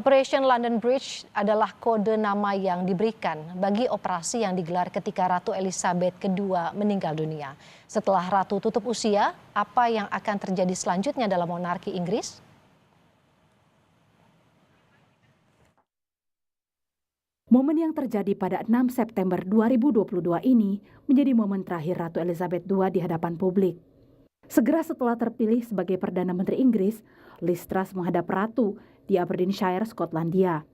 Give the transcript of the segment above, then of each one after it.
Operation London Bridge adalah kode nama yang diberikan bagi operasi yang digelar ketika Ratu Elizabeth II meninggal dunia. Setelah Ratu tutup usia, apa yang akan terjadi selanjutnya dalam monarki Inggris? Momen yang terjadi pada 6 September 2022 ini menjadi momen terakhir Ratu Elizabeth II di hadapan publik. Segera setelah terpilih sebagai Perdana Menteri Inggris, Liz Truss menghadap Ratu di Aberdeenshire, Skotlandia.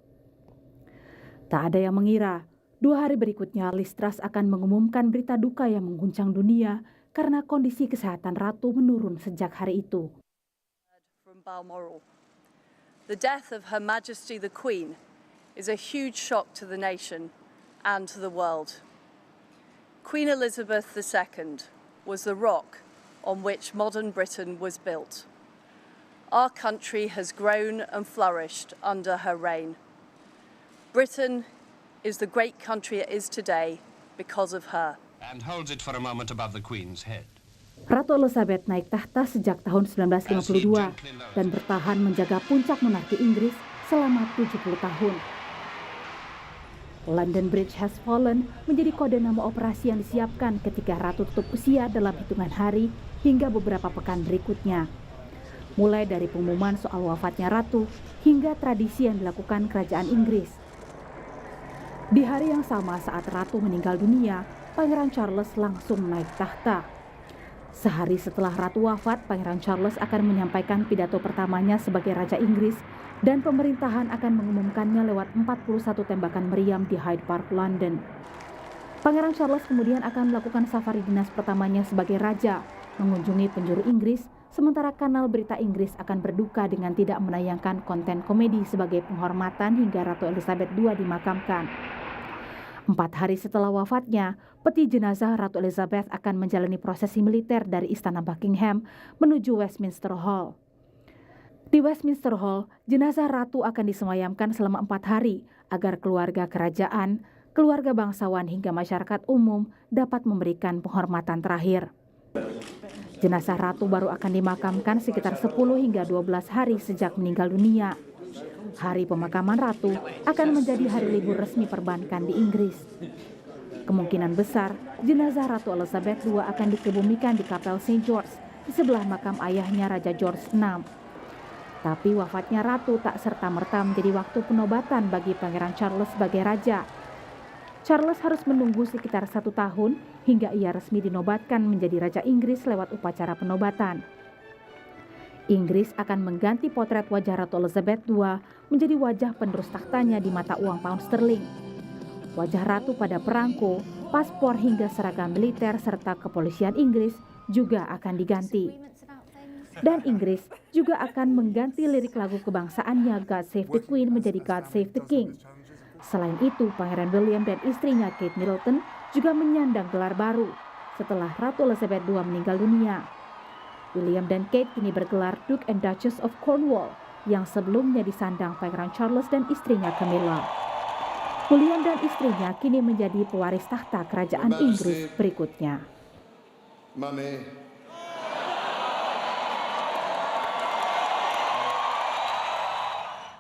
Tak ada yang mengira, 2 hari berikutnya Liz Truss akan mengumumkan berita duka yang mengguncang dunia karena kondisi kesehatan Ratu menurun sejak hari itu. From Balmoral. The death of Her Majesty the Queen is a huge shock to the nation and to the world. Queen Elizabeth II was the rock on which modern Britain was built. Our country has grown and flourished under her reign. Britain is the great country it is today because of her. And holds it for a moment above the Queen's head. Ratu Elizabeth naik tahta sejak tahun 1952 dan bertahan menjaga puncak monarki Inggris selama 70 tahun. London Bridge has fallen menjadi kode nama operasi yang disiapkan ketika Ratu tutup usia dalam hitungan hari hingga beberapa pekan berikutnya. Mulai dari pengumuman soal wafatnya Ratu hingga tradisi yang dilakukan kerajaan Inggris. Di hari yang sama saat Ratu meninggal dunia, Pangeran Charles langsung naik tahta. Sehari setelah Ratu wafat, Pangeran Charles akan menyampaikan pidato pertamanya sebagai Raja Inggris dan pemerintahan akan mengumumkannya lewat 41 tembakan meriam di Hyde Park, London. Pangeran Charles kemudian akan melakukan safari dinas pertamanya sebagai Raja, mengunjungi penjuru Inggris, sementara kanal berita Inggris akan berduka dengan tidak menayangkan konten komedi sebagai penghormatan hingga Ratu Elizabeth II dimakamkan. 4 hari setelah wafatnya, peti jenazah Ratu Elizabeth akan menjalani prosesi militer dari Istana Buckingham menuju Westminster Hall. Di Westminster Hall, jenazah Ratu akan disemayamkan selama 4 hari agar keluarga kerajaan, keluarga bangsawan hingga masyarakat umum dapat memberikan penghormatan terakhir. Jenazah Ratu baru akan dimakamkan sekitar 10 hingga 12 hari sejak meninggal dunia. Hari pemakaman Ratu akan menjadi hari libur resmi perbankan di Inggris. Kemungkinan besar, jenazah Ratu Elizabeth II akan dikebumikan di Kapel St. George di sebelah makam ayahnya Raja George VI. Tapi wafatnya Ratu tak serta-merta menjadi waktu penobatan bagi Pangeran Charles sebagai Raja. Charles harus menunggu sekitar 1 tahun hingga ia resmi dinobatkan menjadi Raja Inggris lewat upacara penobatan. Inggris akan mengganti potret wajah Ratu Elizabeth II menjadi wajah penerus tahtanya di mata uang pound sterling. Wajah Ratu pada perangko, paspor hingga seragam militer serta kepolisian Inggris juga akan diganti. Dan Inggris juga akan mengganti lirik lagu kebangsaannya God Save the Queen menjadi God Save the King. Selain itu, Pangeran William dan istrinya Kate Middleton juga menyandang gelar baru setelah Ratu Elizabeth II meninggal dunia. William dan Kate kini bergelar Duke and Duchess of Cornwall yang sebelumnya disandang Pangeran Charles dan istrinya Camilla. William dan istrinya kini menjadi pewaris tahta kerajaan Inggris berikutnya.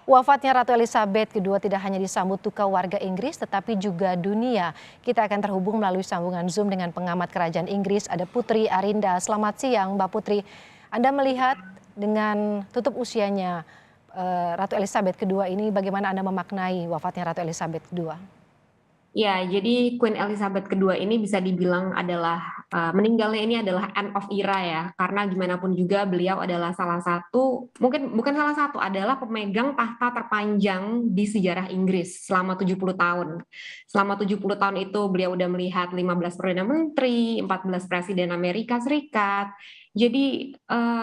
Wafatnya Ratu Elizabeth II tidak hanya disambut duka warga Inggris tetapi juga dunia. Kita akan terhubung melalui sambungan Zoom dengan pengamat kerajaan Inggris, ada Putri Arinda. Selamat siang Mbak Putri. Anda melihat dengan tutup usianya Ratu Elizabeth II ini, bagaimana Anda memaknai wafatnya Ratu Elizabeth II? Ya, jadi Queen Elizabeth II ini bisa dibilang adalah meninggalnya ini adalah end of era ya, karena gimana pun juga beliau adalah salah satu, mungkin bukan salah satu, adalah pemegang tahta terpanjang di sejarah Inggris selama 70 tahun. Selama 70 tahun itu beliau udah melihat 15 Perdana Menteri, 14 Presiden Amerika Serikat. Jadi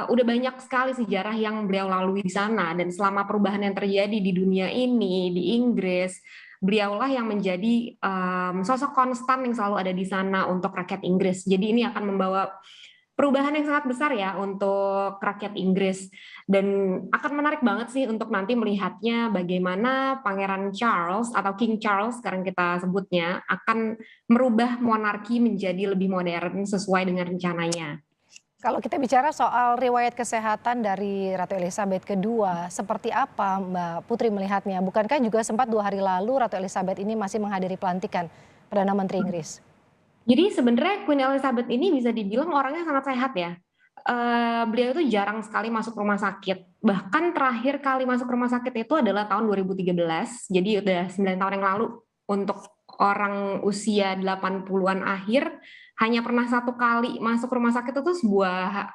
udah banyak sekali sejarah yang beliau lalui di sana, dan selama perubahan yang terjadi di dunia ini, di Inggris, beliaulah yang menjadi sosok konstan yang selalu ada di sana untuk rakyat Inggris. Jadi ini akan membawa perubahan yang sangat besar ya untuk rakyat Inggris. Dan akan menarik banget sih untuk nanti melihatnya bagaimana Pangeran Charles atau King Charles sekarang kita sebutnya akan merubah monarki menjadi lebih modern sesuai dengan rencananya. Kalau kita bicara soal riwayat kesehatan dari Ratu Elizabeth II, seperti apa Mbak Putri melihatnya? Bukankah juga sempat 2 hari lalu Ratu Elizabeth ini masih menghadiri pelantikan Perdana Menteri Inggris? Jadi sebenarnya Queen Elizabeth ini bisa dibilang orangnya sangat sehat ya. Beliau itu jarang sekali masuk rumah sakit. Bahkan terakhir kali masuk rumah sakit itu adalah tahun 2013. Jadi udah 9 tahun yang lalu. Untuk orang usia 80-an akhir, hanya pernah 1 kali masuk rumah sakit itu sebuah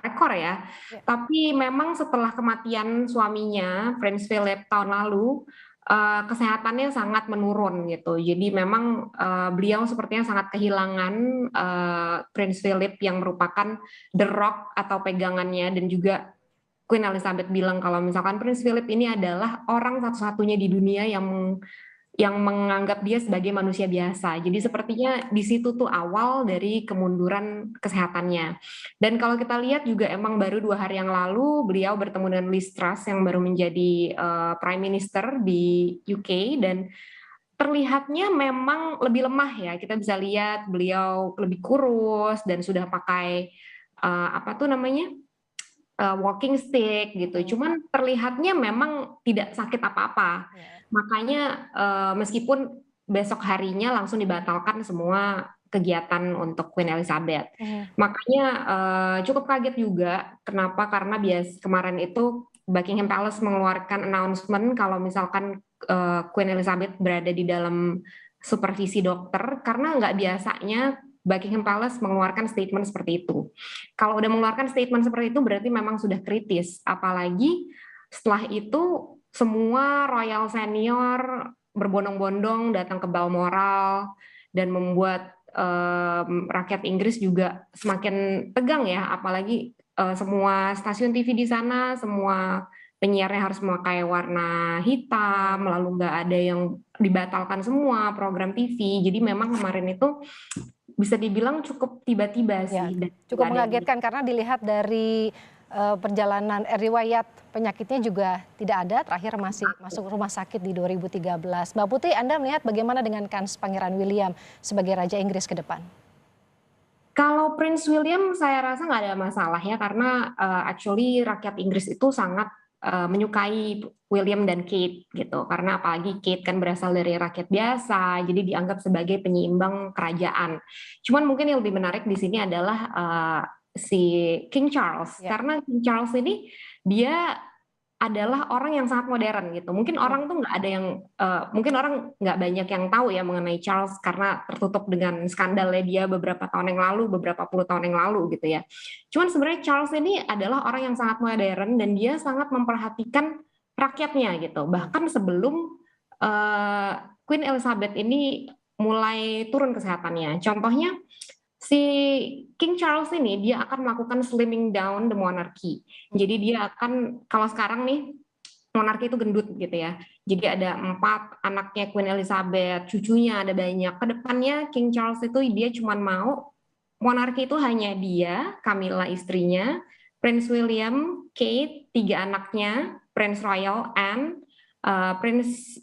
rekor ya. Ya. Tapi memang setelah kematian suaminya, Prince Philip tahun lalu, kesehatannya sangat menurun gitu. Jadi memang beliau sepertinya sangat kehilangan Prince Philip yang merupakan the rock atau pegangannya, dan juga Queen Elizabeth bilang kalau misalkan Prince Philip ini adalah orang satu-satunya di dunia yang menganggap dia sebagai manusia biasa. Jadi sepertinya di situ tuh awal dari kemunduran kesehatannya. Dan kalau kita lihat juga emang baru 2 hari yang lalu beliau bertemu dengan Liz Truss yang baru menjadi Prime Minister di UK, dan terlihatnya memang lebih lemah ya. Kita bisa lihat beliau lebih kurus dan sudah pakai apa tuh namanya, walking stick gitu. Cuman terlihatnya memang tidak sakit apa-apa. Makanya meskipun besok harinya langsung dibatalkan semua kegiatan untuk Queen Elizabeth. Makanya cukup kaget juga. Kenapa? Karena kemarin itu Buckingham Palace mengeluarkan announcement kalau misalkan Queen Elizabeth berada di dalam supervisi dokter, karena nggak biasanya Buckingham Palace mengeluarkan statement seperti itu. Kalau udah mengeluarkan statement seperti itu berarti memang sudah kritis. Apalagi setelah itu semua royal senior berbondong-bondong datang ke Balmoral dan membuat rakyat Inggris juga semakin tegang ya. Apalagi semua stasiun TV di sana, semua penyiarnya harus memakai warna hitam, lalu nggak ada yang dibatalkan semua program TV. Jadi memang kemarin itu bisa dibilang cukup tiba-tiba Ya, sih. cukup mengagetkan karena dilihat dari perjalanan riwayat penyakitnya juga tidak ada, terakhir masih masuk rumah sakit di 2013. Mbak Putri, Anda melihat bagaimana dengan kans Pangeran William sebagai Raja Inggris ke depan? Kalau Prince William saya rasa nggak ada masalah ya, karena actually rakyat Inggris itu sangat menyukai William dan Kate gitu, karena apalagi Kate kan berasal dari rakyat biasa, jadi dianggap sebagai penyeimbang kerajaan. Cuman mungkin yang lebih menarik di sini adalah si King Charles, karena King Charles ini dia adalah orang yang sangat modern gitu. Mungkin orang tuh nggak ada yang, mungkin orang nggak banyak yang tahu ya mengenai Charles karena tertutup dengan skandalnya dia beberapa tahun yang lalu, beberapa puluh tahun yang lalu gitu ya. Cuman sebenarnya Charles ini adalah orang yang sangat modern dan dia sangat memperhatikan rakyatnya gitu. Bahkan sebelum Queen Elizabeth ini mulai turun kesehatannya. Contohnya si King Charles ini dia akan melakukan slimming down the monarchy. Jadi dia akan, kalau sekarang nih monarki itu gendut gitu ya. Jadi ada 4 anaknya Queen Elizabeth, cucunya ada banyak. Kedepannya King Charles itu dia cuma mau monarki itu hanya dia, Camilla istrinya, Prince William, Kate, 3 anaknya, Prince Royal, Anne, Prince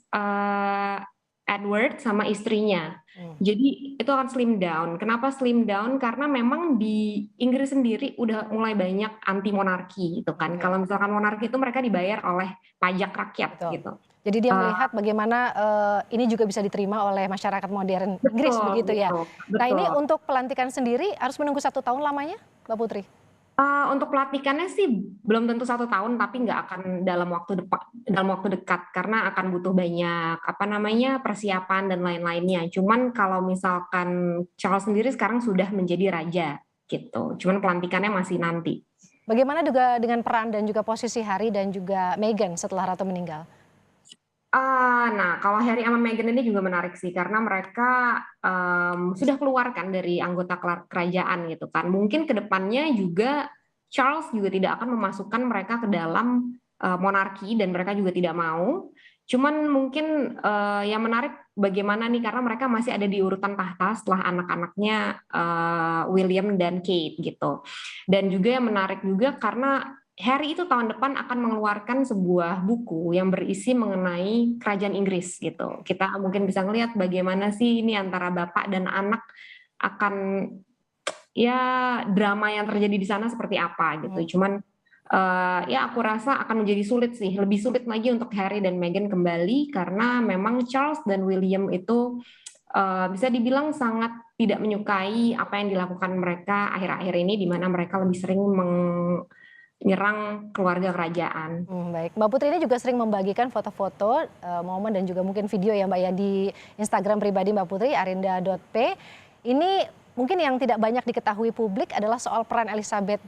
Edward sama istrinya. Jadi itu akan slim down. Kenapa slim down? Karena memang di Inggris sendiri udah mulai banyak anti monarki gitu kan. Kalau misalkan monarki itu mereka dibayar oleh pajak rakyat gitu. Jadi dia melihat bagaimana ini juga bisa diterima oleh masyarakat modern Inggris begitu ya. Nah ini untuk pelantikan sendiri harus menunggu 1 tahun lamanya, Mbak Putri? Untuk pelantikannya sih belum tentu 1 tahun, tapi nggak akan dalam waktu dekat karena akan butuh banyak persiapan dan lain-lainnya. Cuman kalau misalkan Charles sendiri sekarang sudah menjadi raja gitu, cuman pelantikannya masih nanti. Bagaimana juga dengan peran dan juga posisi Harry dan juga Meghan setelah Ratu meninggal? Nah, kalau Harry sama Meghan ini juga menarik sih, karena mereka sudah keluar kan dari anggota kerajaan gitu kan. Mungkin kedepannya juga Charles juga tidak akan memasukkan mereka ke dalam monarki dan mereka juga tidak mau. Cuman mungkin yang menarik bagaimana nih, karena mereka masih ada di urutan tahta setelah anak-anaknya William dan Kate gitu. Dan juga yang menarik juga karena Harry itu tahun depan akan mengeluarkan sebuah buku yang berisi mengenai kerajaan Inggris gitu. Kita mungkin bisa ngelihat bagaimana sih ini antara bapak dan anak akan ya drama yang terjadi di sana seperti apa gitu. Cuman ya aku rasa akan menjadi sulit sih, lebih sulit lagi untuk Harry dan Meghan kembali karena memang Charles dan William itu bisa dibilang sangat tidak menyukai apa yang dilakukan mereka akhir-akhir ini, di mana mereka lebih sering menyerang keluarga kerajaan. Baik, Mbak Putri ini juga sering membagikan foto-foto, momen dan juga mungkin video ya Mbak ya di Instagram pribadi Mbak Putri, arinda.p. Ini mungkin yang tidak banyak diketahui publik adalah soal peran Elizabeth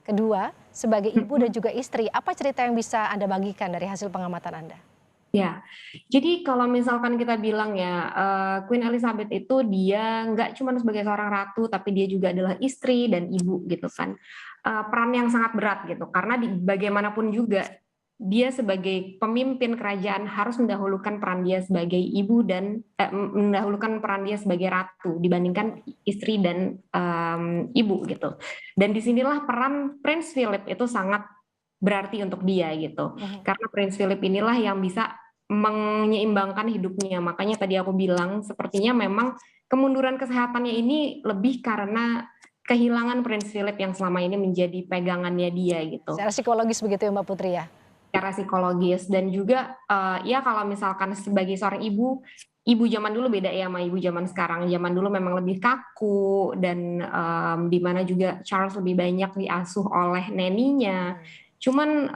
kedua sebagai ibu dan juga istri. Apa cerita yang bisa Anda bagikan dari hasil pengamatan Anda? Ya, jadi kalau misalkan kita bilang ya, Queen Elizabeth itu dia nggak cuma sebagai seorang ratu, tapi dia juga adalah istri dan ibu gitu kan. Peran yang sangat berat gitu, karena bagaimanapun juga dia sebagai pemimpin kerajaan harus mendahulukan peran dia sebagai ibu dan mendahulukan peran dia sebagai ratu dibandingkan istri dan ibu gitu. Dan disinilah peran Prince Philip itu sangat berarti untuk dia gitu. Karena Prince Philip inilah yang bisa menyeimbangkan hidupnya. Makanya tadi aku bilang sepertinya memang kemunduran kesehatannya ini lebih karena kehilangan Prince Philip yang selama ini menjadi pegangannya dia gitu. Secara psikologis begitu ya Mbak Putri ya? Secara psikologis dan juga ya kalau misalkan sebagai seorang ibu zaman dulu beda ya sama ibu zaman sekarang. Zaman dulu memang lebih kaku dan di mana juga Charles lebih banyak diasuh oleh neninya. Cuman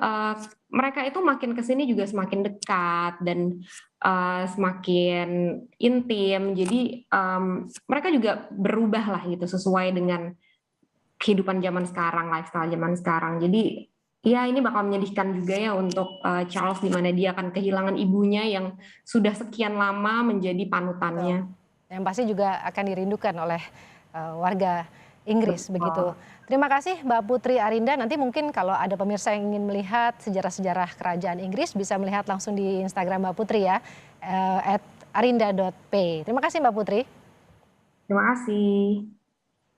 mereka itu makin kesini juga semakin dekat dan semakin intim. Jadi mereka juga berubah lah gitu sesuai dengan kehidupan zaman sekarang, lifestyle zaman sekarang. Jadi ya ini bakal menyedihkan juga ya untuk Charles di mana dia akan kehilangan ibunya yang sudah sekian lama menjadi panutannya. Yang pasti juga akan dirindukan oleh warga Inggris begitu. Terima kasih Mbak Putri Arinda. Nanti mungkin kalau ada pemirsa yang ingin melihat sejarah-sejarah kerajaan Inggris bisa melihat langsung di Instagram Mbak Putri ya, @arinda.p. Terima kasih Mbak Putri. Terima kasih.